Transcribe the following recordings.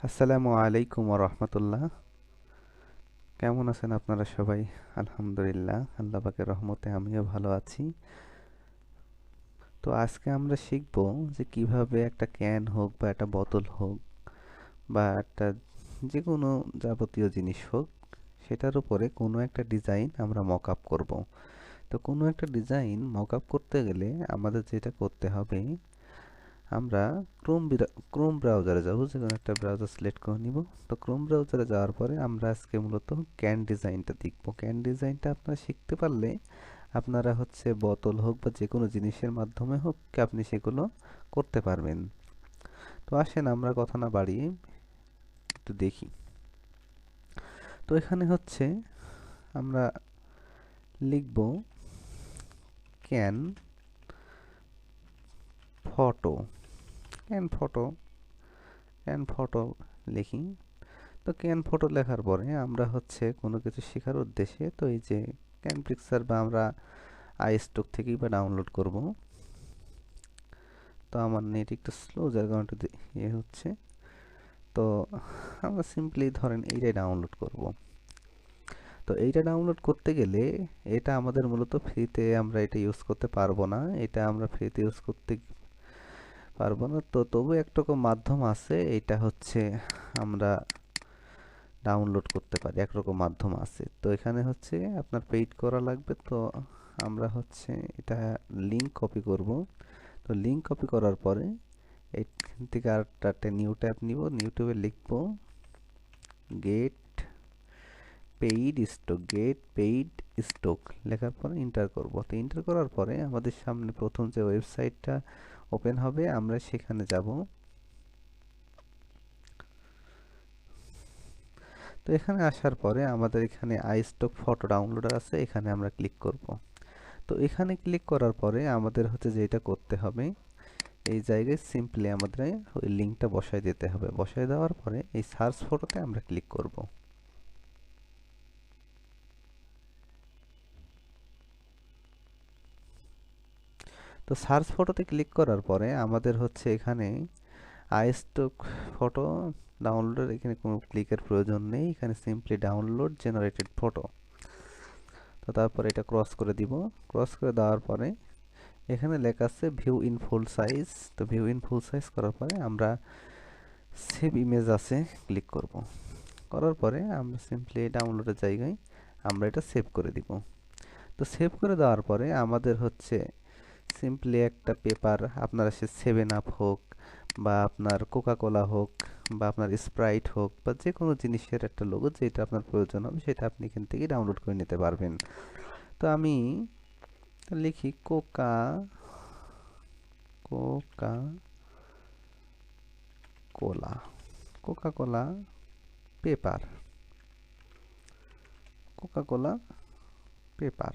আসসালামু আলাইকুম ওয়া রাহমাতুল্লাহ। কেমন আছেন আপনারা সবাই? আলহামদুলিল্লাহ, আল্লাহ পাকের রহমতে আমিও ভালো আছি। তো আজকে আমরা শিখব যে কিভাবে একটা ক্যান হোক বা একটা বোতল হোক বা একটা যে কোনো যাবতীয় জিনিস হোক, সেটার উপরে কোনো একটা ডিজাইন আমরা মক আপ করবো। তো কোনো একটা ডিজাইন মক আপ করতে গেলে আমাদের যেটা করতে হবে, আমরা ক্রোম ব্রাউজারে যাব, যে কোনো একটা ব্রাউজার সিলেক্ট করে নিব। তো ক্রোম ব্রাউজারে যাওয়ার পরে আমরা আজকে মূলত ক্যান ডিজাইনটা দেখব। ক্যান ডিজাইনটা আপনারা শিখতে পারলে আপনারা হচ্ছে বোতল হোক বা যে কোনো জিনিসের মাধ্যমে হোক আপনি সেগুলো করতে পারবেন। তো আসেন আমরা কথা না বাড়িয়ে একটু দেখি। তো এখানে হচ্ছে আমরা লিখব can photo. Can photo, can photo লিখি। তো ক্যান ফটো লেখার পরে আমরা হচ্ছে কোনো কিছু শেখার উদ্দেশ্যে, তো এই যে ক্যান পিকচার বা আমরা আইস্টক থেকেই বা ডাউনলোড করব। তো আমার নেট একটু স্লো, যার কারণে একটু ইয়ে হচ্ছে। তো আমরা সিম্পলি ধরেন এইটাই ডাউনলোড করব। তো এইটা ডাউনলোড করতে গেলে এটা আমাদের মূলত ফ্রিতে আমরা এটা ইউজ করতে পারবো না। এটা আমরা ফ্রিতে ইউজ করতে পারবো না। তো তবু একরকম মাধ্যম আছে, এটা হচ্ছে আমরা ডাউনলোড করতে পারি, একরকম মাধ্যম আছে। তো এখানে হচ্ছে আপনার পেইড করা লাগবে। তো আমরা হচ্ছে এটা লিঙ্ক কপি করব। তো লিঙ্ক কপি করার পরে এখান থেকে আরেকটা একটা নিউ ট্যাব নিব, নিউ ট্যাবে লিখব গেট পেইড স্টক লেখার পরে এন্টার করব। তো এন্টার করার পরে আমাদের সামনে প্রথম যে ওয়েবসাইটটা ওপেন হবে, আমরা সেখানে যাব। তো এখানে আসার পরে আমাদের এখানে আইস্টক ফটো ডাউনলোডার আছে, এখানে আমরা ক্লিক করব। তো এখানে ক্লিক করার পরে আমাদের হচ্ছে যেটা করতে হবে, এই জায়গায় সিম্পলি আমাদের ওই লিঙ্কটা বসায় দিতে হবে। বসায় দেওয়ার পরে এই সার্চ ফটোতে আমরা ক্লিক করব। তো সার্চ ফটোতে ক্লিক করার পরে আমাদের হচ্ছে এখানে আইস্টক ফটো ডাউনলোডের এখানে কোনো ক্লিকের প্রয়োজন নেই, এখানে সিম্পলি ডাউনলোড জেনারেটেড ফটো। তো তারপরে এটা ক্রস করে দিব। ক্রস করে দেওয়ার পরে এখানে লেখা আছে ভিউ ইন ফুল সাইজ। তো ভিউ ইন ফুল সাইজ করার পরে আমরা সেভ ইমেজ আছে ক্লিক করব। করার পরে আমরা সিম্পলি ডাউনলোডের জায়গায় আমরা এটা সেভ করে দিব। তো সেভ করে দেওয়ার পরে আমাদের হচ্ছে সিম্পলি একটা পেপার, আপনার সে সেভেন আপ হোক বা আপনার কোকা কোলা হোক বা আপনার স্প্রাইট হোক বা যে কোনো জিনিসের একটা লোগো যেটা আপনার প্রয়োজন হবে সেটা আপনি এখান থেকে ডাউনলোড করে নিতে পারবেন। তো আমি লিখি Coca Coca Cola, Coca Cola paper, Coca Cola paper.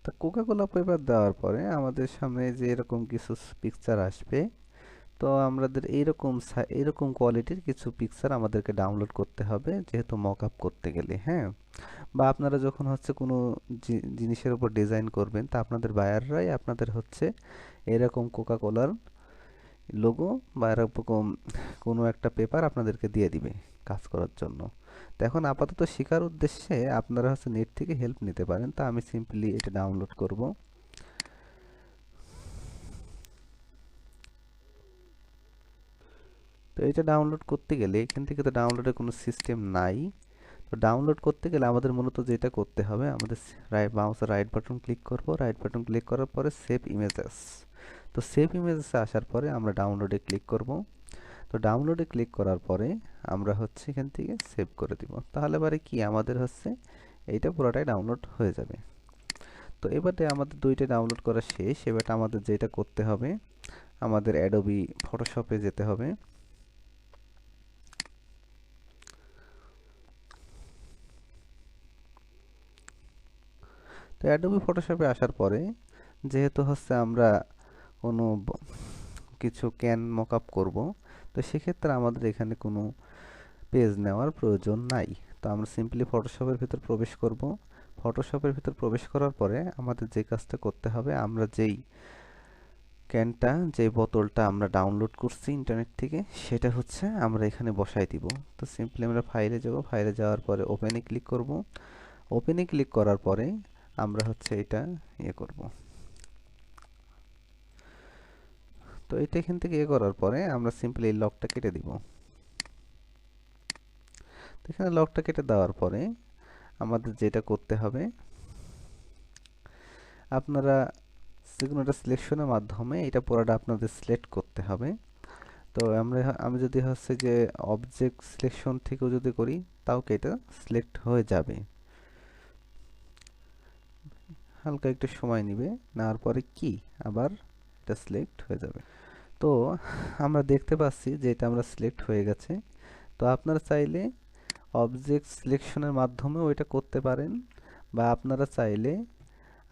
তো কোকা কোলা পেপার দেওয়ার পরে আমাদের সামনে যে এরকম কিছু পিকচার আসবে। তো আমাদের এইরকম কোয়ালিটির কিছু পিকচার আমাদেরকে ডাউনলোড করতে হবে, যেহেতু মক আপ করতে গেলে, হ্যাঁ। বা আপনারা যখন হচ্ছে কোনো জিনিসের উপর ডিজাইন করবেন, তা আপনাদের বায়াররাই আপনাদের হচ্ছে এরকম কোকা কোলার লোগো বা এরকম কোনো একটা পেপার আপনাদেরকে দিয়ে দিবে কাজ করার জন্য। তো এখন আপাতত শেখার উদ্দেশ্যে আপনারা হচ্ছে নেট থেকে হেল্প নিতে পারেন। তা আমি সিম্পলি এটা ডাউনলোড করব। তো এটা ডাউনলোড করতে গেলে এখান থেকে তো ডাউনলোডের কোনো সিস্টেম নাই। তো ডাউনলোড করতে গেলে আমাদের মূলত যেটা করতে হবে, আমাদের মাউসের রাইট বাটন ক্লিক করব। রাইট বাটন ক্লিক করার পরে সেভ ইমেজেস। তো সেভ ইমেজেসে আসার পরে আমরা ডাউনলোডে ক্লিক করব। তো ডাউনলোডে ক্লিক করার পরে আমরা হচ্ছে এখান থেকে সেভ করে দিব। তাহলে এবারে কি আমাদের হচ্ছে এইটা পুরোটাই ডাউনলোড হয়ে যাবে। তো এবারে আমাদের দুইটা ডাউনলোড করা শেষ। এবারে আমাদের যেটা করতে হবে, আমাদের অ্যাডোবি ফটোশপে যেতে হবে। তো অ্যাডোবি ফটোশপে আসার পরে যেহেতু হচ্ছে আমরা কোনো কিছু ক্যান মকআপ করব, তো সেক্ষেত্রে আমাদের এখানে কোনো পেজ নেওয়ার প্রয়োজন নাই। তো আমরা সিম্পলি ফটোশপের ভিতর প্রবেশ করব। ফটোশপের ভিতর প্রবেশ করার পরে আমাদের যে কাজটা করতে হবে, আমরা যেই ক্যানটা, যে বোতলটা আমরা ডাউনলোড করছি ইন্টারনেট থেকে, সেটা হচ্ছে আমরা এখানে বসাই দিব। তো সিম্পলি আমরা ফাইলে যাব, ফাইলে যাওয়ার পরে ওপেনে ক্লিক করব। ওপেনে ক্লিক করার পরে আমরা হচ্ছে এটা করব। তো এটা এখান থেকে করার পরে আমরা সিম্পলি এই লকটা কেটে দিব। তো এখানে লকটা কেটে দেওয়ার পরে আমাদের যেটা করতে হবে, আপনারা যেকোনো একটা সিলেকশনের মাধ্যমে এটা পুরোটা আপনাদের সিলেক্ট করতে হবে। তো আমি যদি হচ্ছে যে অবজেক্ট সিলেকশন থেকেও যদি করি, তাও কি এটা সিলেক্ট হয়ে যাবে। হালকা একটু সময় নেবে, নেওয়ার পরে কি আবার এটা সিলেক্ট হয়ে যাবে। তো আমরা দেখতে পাচ্ছি যে এটা আমরা সিলেক্ট হয়ে গেছে। তো আপনারা চাইলে অবজেক্ট সিলেকশনের মাধ্যমেও এটা করতে পারেন, বা আপনারা চাইলে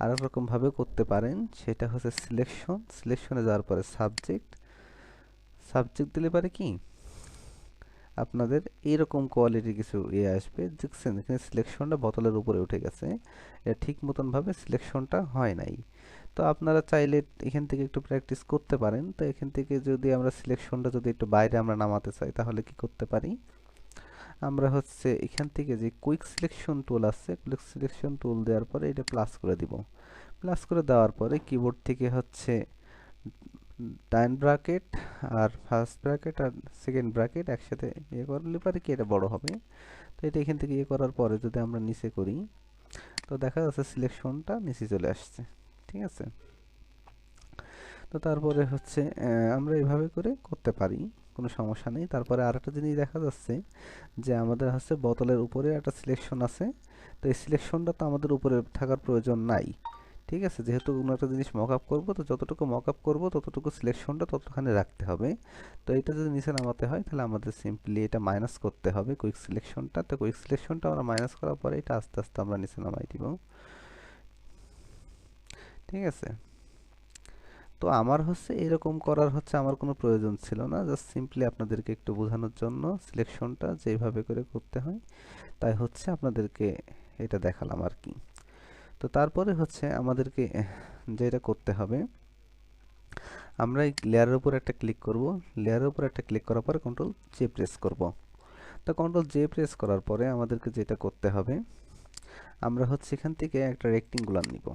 আরেক রকম ভাবে করতে পারেন। সেটা হচ্ছে সিলেকশনে যাওয়ার পরে সাবজেক্ট দিলে পারে কি আপনাদের এইরকম কোয়ালিটি কিছু আসবে। দেখছেন এখানে সিলেকশনটা বোতলের উপরে উঠে গেছে, এটা ঠিক মতন ভাবে সিলেকশনটা হয় নাই। তো আপনারা চাইলে এখান থেকে একটু প্র্যাকটিস করতে পারেন। তো এখান থেকে যদি আমরা সিলেকশনটা যদি একটু বাইরে আমরা নামাতে চাই, তাহলে কি করতে পারি, আমরা হচ্ছে এখান থেকে যে কুইক সিলেকশন টুল আছে, কুইক সিলেকশন টুল দেওয়ার পরে এটা প্লাস করে দিব। প্লাস করে দেওয়ার পরে কিবোর্ড থেকে হচ্ছে ডান ব্র্যাকেট আর ফার্স্ট ব্র্যাকেট আর সেকেন্ড ব্র্যাকেট একসাথে করলে পারে কি এটা বড় হবে। তো এটা এখান থেকে করার পরে যদি আমরা নিচে করি, তো দেখা যাচ্ছে সিলেকশনটা নিচে চলে আসছে। ঠিক আছে। তো তারপরে হচ্ছে আমরা এভাবে করে করতে পারি, কোনো সমস্যা নেই। তারপরে আরেকটা জিনিস দেখা যাচ্ছে যে আমাদের হচ্ছে বোতলের উপরে একটা সিলেকশন আছে। তো এই সিলেকশনটা তো আমাদের উপরে থাকার প্রয়োজন নাই। ঠিক আছে, যেহেতু কোনো একটা জিনিস মক আপ করবো, তো যতটুকু মক আপ করবো ততটুকু সিলেকশনটা ততখানি রাখতে হবে। তো এটা যদি নিচে নামাতে হয়, তাহলে আমাদের সিম্পলি এটা মাইনাস করতে হবে কুইক সিলেকশনটা। তো কুইক সিলেকশনটা আমরা মাইনাস করার পরে এটা আস্তে আস্তে আমরা নিচে নামাই দিব। ঠিক আছে। তো আমার হচ্ছে এরকম করার হচ্ছে আমার কোনো প্রয়োজন ছিল না, জাস্ট সিম্পলি আপনাদেরকে একটু বোঝানোর জন্য সিলেকশনটা যেভাবে করে করতে হয় তাই হচ্ছে আপনাদেরকে এটা দেখালাম আর কি। তো তারপরে হচ্ছে আমাদেরকে যেটা করতে হবে, আমরা এই লেয়ারের উপর একটা ক্লিক করব। লেয়ারের উপর একটা ক্লিক করার পরে কন্ট্রোল জে প্রেস করব। তো কন্ট্রোল জে প্রেস করার পরে আমাদেরকে যেটা করতে হবে, আমরা হচ্ছে এখান থেকে একটা রেক্টেঙ্গুলার নিব।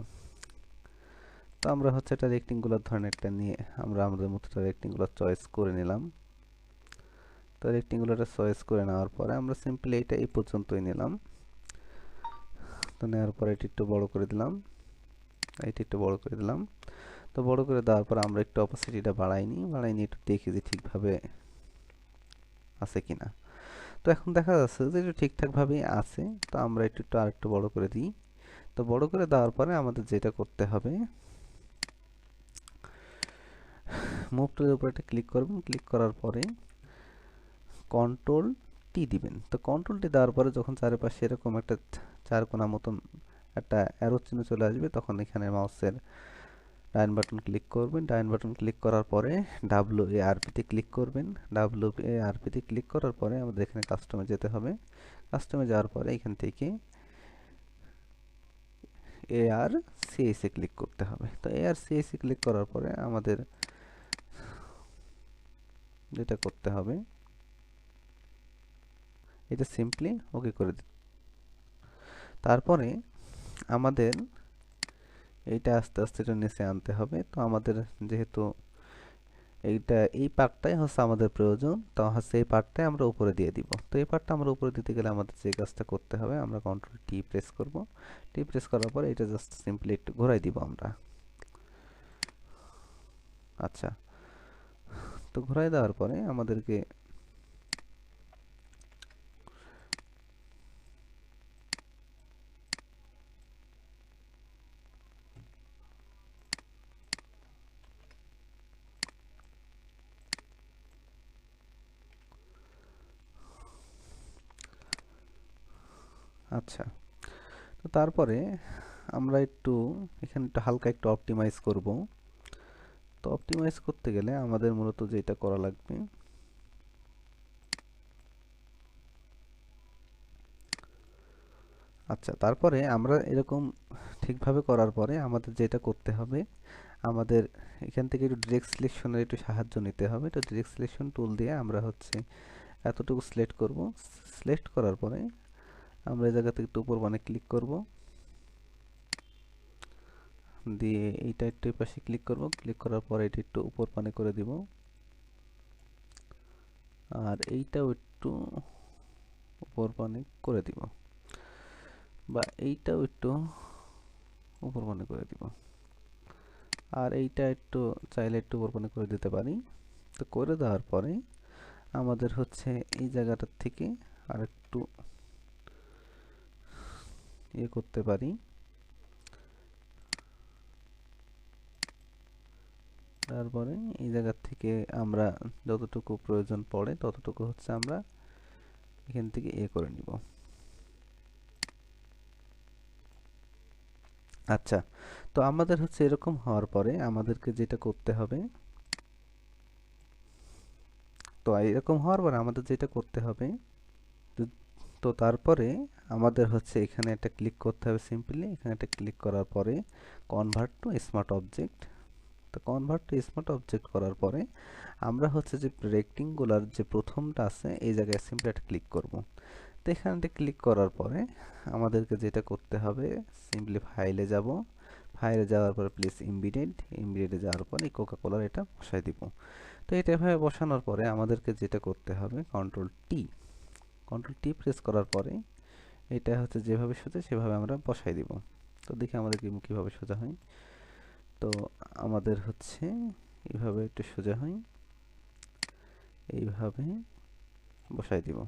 তো আমরা হচ্ছে একটা রেক্টেঙ্গুলার ধরনের একটা নিয়ে আমরা আমাদের মতো একটা রেক্টেঙ্গুলার চয়েস করে নিলাম। তো রেক্টেঙ্গুলারটা চয়েস করে নেওয়ার পরে আমরা সিম্পলি এটা এই পর্যন্তই নিলাম। তো নেওয়ার পরে এটা একটু বড় করে দিলাম, এটা একটু বড় করে দিলাম। তো বড় করে দেওয়ার পর আমরা একটু অপাসিটিটা বাড়াইনি একটু দেখি যে ঠিকভাবে আছে কিনা। তো এখন দেখা যাচ্ছে যে এটা ঠিকঠাকভাবেই আছে। তো আমরা একটু আরেকটু বড় করে দিই। তো বড় করে দেওয়ার পরে আমাদের যেটা করতে হবে, মুভ টুলের উপর একটা ক্লিক করবেন। ক্লিক করার পরে কন্ট্রোল টি দিবেন। তো কন্ট্রোল টি দেওয়ার পরে যখন চারপাশে এরকম একটা চারকোনা মতন একটা অ্যারো চিহ্ন চলে আসবে, তখন এখানে মাউসের ডান বাটন ক্লিক করবেন। ডান বাটন ক্লিক করার পরে WARP তে ক্লিক করবেন। WARP তে ক্লিক করার পরে আমাদের এখানে কাস্টমে যেতে হবে। কাস্টমে যাওয়ার পরে এখান থেকে ARCS এ ক্লিক করতে হবে। তো ARCS এ ক্লিক করার পরে আমাদের যেটা করতে হবে, এটা সিম্পলি ওকে করে দিন। তারপরে আমাদের এইটা আস্তে আস্তে এটা নিচে আনতে হবে। তো আমাদের যেহেতু এই পার্টটাই হচ্ছে আমাদের প্রয়োজন, তো হচ্ছে এই পার্টটাই আমরা উপরে দিয়ে দিব। তো এই পার্টটা আমরা উপরে দিতে গেলে আমাদের যে কাজটা করতে হবে, আমরা কন্ট্রোল টি প্রেস করব। টি প্রেস করার পরে এটা জাস্ট সিম্পলি একটু ঘোরাই দিব আমরা। আচ্ছা, তো ঘোরাই দেওয়ার পরে আমাদেরকে আচ্ছা, তো তারপরে আমরা একটু এখানে একটু হালকা একটু অপটিমাইজ করব। তো অপটিমাইজ করতে গেলে আমাদের মূলত যেটা করা লাগবে, আচ্ছা, তারপরে আমরা এরকম ঠিকভাবে করার পরে আমাদের যেটা করতে হবে, আমাদের এখান থেকে একটু ডিরেক্ট সিলেকশনের একটু সাহায্য নিতে হবে। তো ডিরেক্ট সিলেকশন টুল দিয়ে আমরা হচ্ছে এতটুকু সিলেক্ট করব। সিলেক্ট করার পরে আমরা এই জায়গা থেকে একটু উপর বানে ক্লিক করব, দিয়ে এইটা একটু এই পাশে ক্লিক করব। ক্লিক করার পরে এটা একটু উপর পানে করে দিব, আর এইটাও একটু উপর পানে করে দিব, বা এইটাও একটু উপর পানে করে দিব, আর এইটা একটু চাইলে একটু উপর পানে করে দিতে পারি। তো করে দেওয়ার পরে আমাদের হচ্ছে এই জায়গাটার থেকে আর একটু ইয়ে করতে পারি। তারপরে এই জায়গা থেকে আমরা যতটুকু প্রয়োজন পড়ে ততটুকু হচ্ছে আমরা এখান থেকে ইয়ে করে নিব। আচ্ছা, তো আমাদের হচ্ছে এরকম হওয়ার পরে আমাদেরকে যেটা করতে হবে, তো এরকম হওয়ার পরে আমাদের যেটা করতে হবে, তো তো তারপরে আমাদের হচ্ছে এখানে একটা ক্লিক করতে হবে। সিম্পলি এখানে একটা ক্লিক করার পরে কনভার্ট টু স্মার্ট অবজেক্ট। তো কনভার্ট টু স্মার্ট অবজেক্ট করার পরে আমরা হচ্ছে যে রেক্টেঙ্গুলার যে প্রথমটা আছে এই জায়গায় সিম্পলি একটা ক্লিক করব। তো এখানটা ক্লিক করার পরে আমাদেরকে যেটা করতে হবে, সিম্পলি ফাইলে যাব। ফাইলে যাওয়ার পরে প্লেস ইমবিডেড, ইমবিডেডে যাওয়ার পরে কোকা কোলার এটা বসাই দিব। তো এটা এভাবে বসানোর পরে আমাদেরকে যেটা করতে হবে, কন্ট্রোল টি প্রেস করার পরে এটা হচ্ছে যেভাবে সোজা সেভাবে আমরা বসাই দিব। তো দেখি আমাদের কীভাবে সোজা হয়। তো আমাদের হচ্ছে এইভাবে একটু সোজা হয়, এইভাবে বসাই দিব।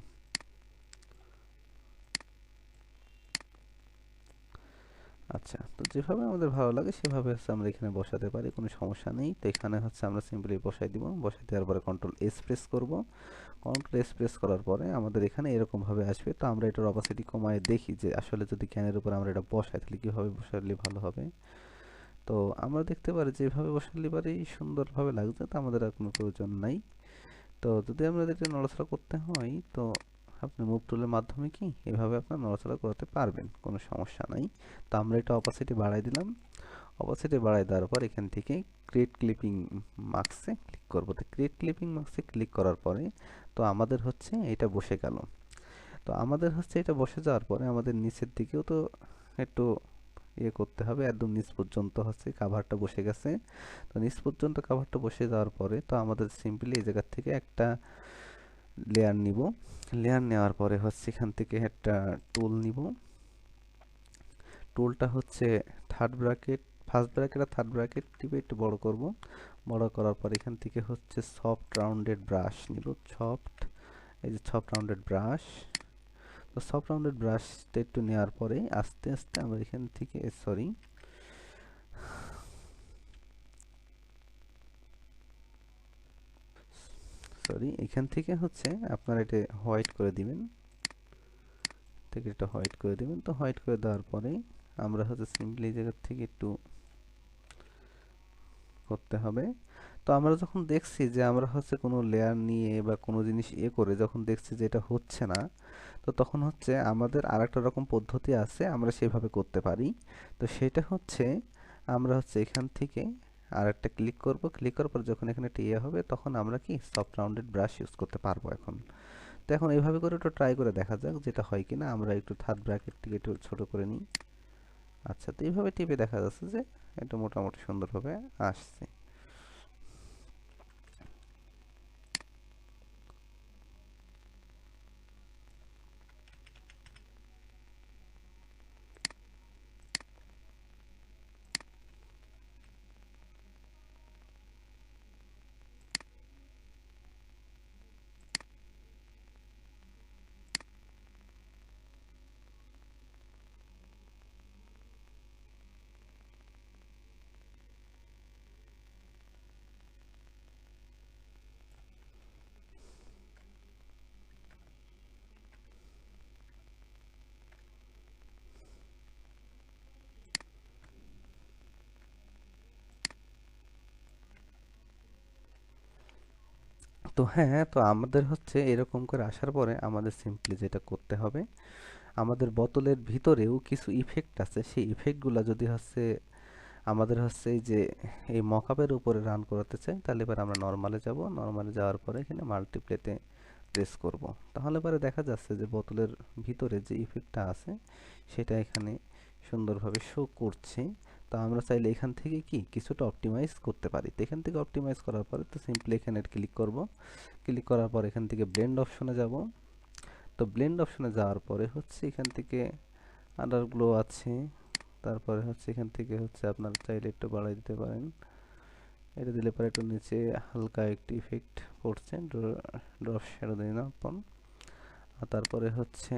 আচ্ছা, তো যেভাবে আমাদের ভালো লাগে সেভাবে হচ্ছে আমরা এখানে বসাতে পারি, কোনো সমস্যা নেই। তো এখানে হচ্ছে আমরা সিম্পলি বসাই দিব। বসাই দেওয়ার পরে কন্ট্রোল এস প্রেস করব। কন্ট্রোল এস প্রেস করার পরে আমাদের এখানে এরকম ভাবে আসবে। তো আমরা এটার অপাসিটি কমায় দেখি যে আসলে যদি ক্যানের উপর আমরা এটা বসাই তাহলে কীভাবে বসালে ভালো হবে। তো আমরা দেখতে পারি যে এভাবে বসালে পারি সুন্দরভাবে লাগছে, তো আমাদের আর কোনো প্রয়োজন নাই। তো যদি আমরা এটা নড়াচড়া করতে হয়, তো আপনি মুভ টুলের মাধ্যমে কি এভাবে আপনার নড়াচড়া করতে পারবেন, কোনো সমস্যা নাই। তো আমরা এটা অপাসিটি বাড়াই দিলাম। অপাসিটি বাড়াই দেওয়ার পর এখান থেকে ক্রিয়েট ক্লিপিং মার্কসে ক্লিক করব। তো ক্রিয়েট ক্লিপিং মার্কসে ক্লিক করার পরে তো আমাদের হচ্ছে এটা বসে গেল। তো আমাদের হচ্ছে এটা বসে যাওয়ার পরে আমাদের নিচের দিকেও তো একটু ইয়ে করতে হবে। একদম নিচ পর্যন্ত হচ্ছে কাভারটা বসে গেছে। তো নিচ পর্যন্ত কাভারটা বসে যাওয়ার পরে তো আমাদের সিম্পলি এই জায়গা থেকে একটা লেয়ার নিব। লেয়ার নেওয়ার পরে হচ্ছে এখান থেকে একটা টুল নিব। টুলটা হচ্ছে থার্ড ব্র্যাকেট, ফার্স্ট ব্র্যাকেট আর থার্ড ব্র্যাকেট টিপে একটু বড় করব। বড় করার পর এখান থেকে হচ্ছে সফট রাউন্ডেড ব্রাশ নিব। এই যে সফট রাউন্ডেড ব্রাশ। তো সফট রাউন্ডেড ব্রাশটা একটু নেওয়ার পরে আস্তে আস্তে আমরা এখান থেকে সরি এখান থেকে হচ্ছে আপনারা এটা হোয়াইট করে দিবেন। থেকে এটা হোয়াইট করে দিবেন। তো হোয়াইট করে দেওয়ার পরে আমরা হচ্ছে সিম্পলি এই জায়গা থেকে একটু করতে হবে। তো আমরা যখন দেখছি যে আমরা হচ্ছে কোনো লেয়ার নিয়ে বা কোনো জিনিস করে যখন দেখছি যে এটা হচ্ছে না, তো তখন হচ্ছে আমাদের আরেকটা রকম পদ্ধতি আছে, আমরা সেভাবে করতে পারি। তো সেটা হচ্ছে আমরা হচ্ছে এখান থেকে আরেকটা ক্লিক করব। ক্লিক করার পর যখন এখানে একটা হবে তখন আমরা কি সফট রাউন্ডেড ব্রাশ ইউজ করতে পারবো এখন। তো এখন এইভাবে করে একটু ট্রাই করে দেখা যাক যেটা হয় কিনা। আমরা একটু থার্ড ব্র্যাকেটটিকে একটু ছোট করে নিই। আচ্ছা, তো এইভাবে টিপে দেখা যাচ্ছে যে এটা মোটামুটি সুন্দরভাবে আসছে। তো হ্যাঁ, তো আমাদের হচ্ছে এরকম করে আসার পরে আমাদের সিম্পলি যেটা করতে হবে, আমাদের বোতলের ভিতরেও কিছু ইফেক্ট আছে, সেই ইফেক্টগুলো যদি হচ্ছে আমাদের হচ্ছে এই যে এই মকআপের উপরে রান করাতে চাই, তাহলে এবার আমরা নর্মালে যাব। নর্মালে যাওয়ার পরে এখানে মাল্টিপ্লেতে প্রেস করব। তাহলে পরে দেখা যাচ্ছে যে বোতলের ভিতরে যে ইফেক্টটা আছে সেটা এখানে সুন্দরভাবে শো করছে। তো আমরা চাইলে এখান থেকে কি কিছুটা অপটিমাইজ করতে পারি। তো এখান থেকে অপটিমাইজ করার পরে তো সিম্পলি এখানে ক্লিক করব। ক্লিক করার পর এখান থেকে ব্লেন্ড অপশনে যাব। তো ব্লেন্ড অপশনে যাওয়ার পরে হচ্ছে এখান থেকে আন্ডার গ্লো আছে, তারপরে হচ্ছে এখান থেকে হচ্ছে আপনার চাইলে একটু বাড়াই দিতে পারেন। এটা দিলে পরে একটু নিচে হালকা একটি ইফেক্ট পড়ছে, ড্রপ শ্যাডো দিন আপন। আর তারপরে হচ্ছে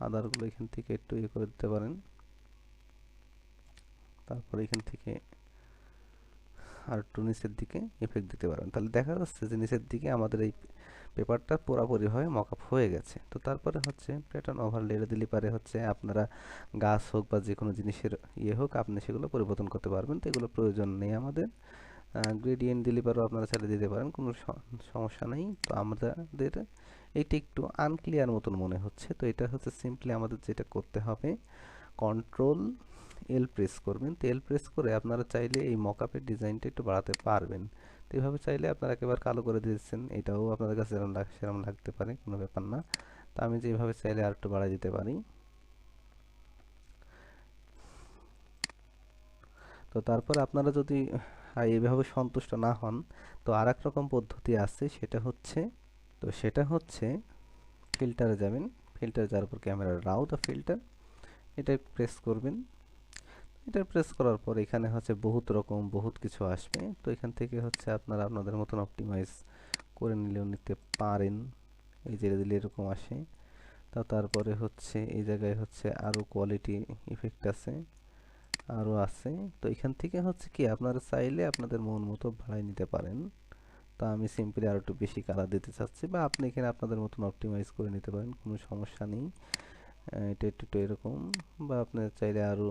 আদারগুলো এখান থেকে একটু ইয়ে করে দিতে পারেন। তারপরে এখান থেকে আর একটু নিচের দিকে ইফেক্ট দিতে পারেন। তাহলে দেখা যাচ্ছে যে নিচের দিকে আমাদের এই পেপারটা পুরোপুরিভাবে মকআপ হয়ে গেছে। তো তারপরে হচ্ছে প্যাটার্ন ওভারলে দিলে পারে হচ্ছে আপনারা গাছ হোক বা যে কোনো জিনিসের ইয়ে হোক আপনি সেগুলো পরিবর্তন করতে পারবেন। তো এগুলো প্রয়োজন নেই আমাদের। গ্রেডিয়েন্ট দিলে পারেও আপনারা চালিয়ে দিতে পারেন, কোনো সমস্যা নেই। তো আমাদের এইটা একটু আনক্লিয়ার মতন মনে হচ্ছে। তো এটা হচ্ছে সিম্পলি আমাদের যেটা করতে হবে, কন্ট্রোল এল প্রেস করবেন। তো এল প্রেস করে আপনারা চাইলে এই মকআপের ডিজাইনটা একটু বাড়াতে পারবেন। তো এইভাবে চাইলে আপনারা একেবারে কালো করে দিয়েছেন, এটাও আপনাদের কাছে সেরকম লাগতে পারে, কোনো ব্যাপার না। তো আমি যেভাবে চাইলে আর একটু বাড়াই দিতে পারি। তো তারপর আপনারা যদি এইভাবে সন্তুষ্ট না হন, তো আর এক রকম পদ্ধতি আছে, সেটা হচ্ছে ফিল্টারে যাবেন। ফিল্টারে যাওয়ার পর ক্যামেরার রাও দ্য ফিল্টার, এটা প্রেস করবেন। এটা প্রেস করার পর এখানে হচ্ছে বহুত কিছু আসবে। তো এখান থেকে হচ্ছে আপনারা আপনাদের মতন অপটিমাইজ করে নিলেও নিতে পারেন। এই যে দিলে এরকম আসে। তো তারপরে হচ্ছে এই জায়গায় হচ্ছে আরও কোয়ালিটি ইফেক্ট আছে, আরও আছে। তো এখান থেকে হচ্ছে কি আপনারা চাইলে আপনাদের মন মতো বাড়াই নিতে পারেন। তো আমি সিম্পলি আর একটু বেশি কালার দিতে চাচ্ছি, বা আপনি এখানে আপনাদের মতন অপটিমাইজ করে নিতে পারেন, কোনো সমস্যা নেই। এটা একটু এরকম, বা আপনি চাইলে আরও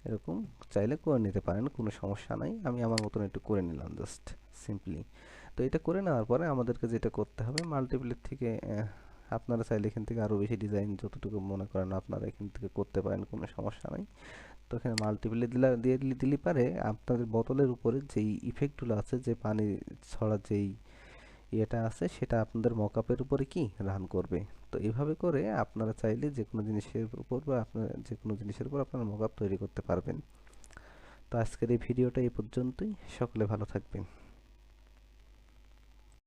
এরকম চাইলে করে নিতে পারেন, কোনো সমস্যা নাই। আমি আমার মতন একটু করে নিলাম জাস্ট সিম্পলি। তো এটা করে নেওয়ার পরে আমাদেরকে যেটা করতে হবে, মাল্টিপ্লেট থেকে আপনারা চাইলে এখান থেকে আরও বেশি ডিজাইন যতটুকু মনে করেন আপনারা এখান থেকে করতে পারেন, কোনো সমস্যা নাই। তো এখানে মাল্টিপ্লে দিলে পারে আপনাদের বোতলের উপরে যেই ইফেক্টগুলো আছে, যে পানি ছড়া যেই ইয়েটা আছে, সেটা আপনাদের মকআপের উপরে কি রান করবে। তো এইভাবে করে আপনারা চাইলে যে কোনো জিনিসের উপর বা আপনার যে কোনো জিনিসের উপর আপনার মকআপ তৈরি করতে পারবেন। তো আজকের এই ভিডিওটা এই পর্যন্তই। সকলে ভালো থাকবেন।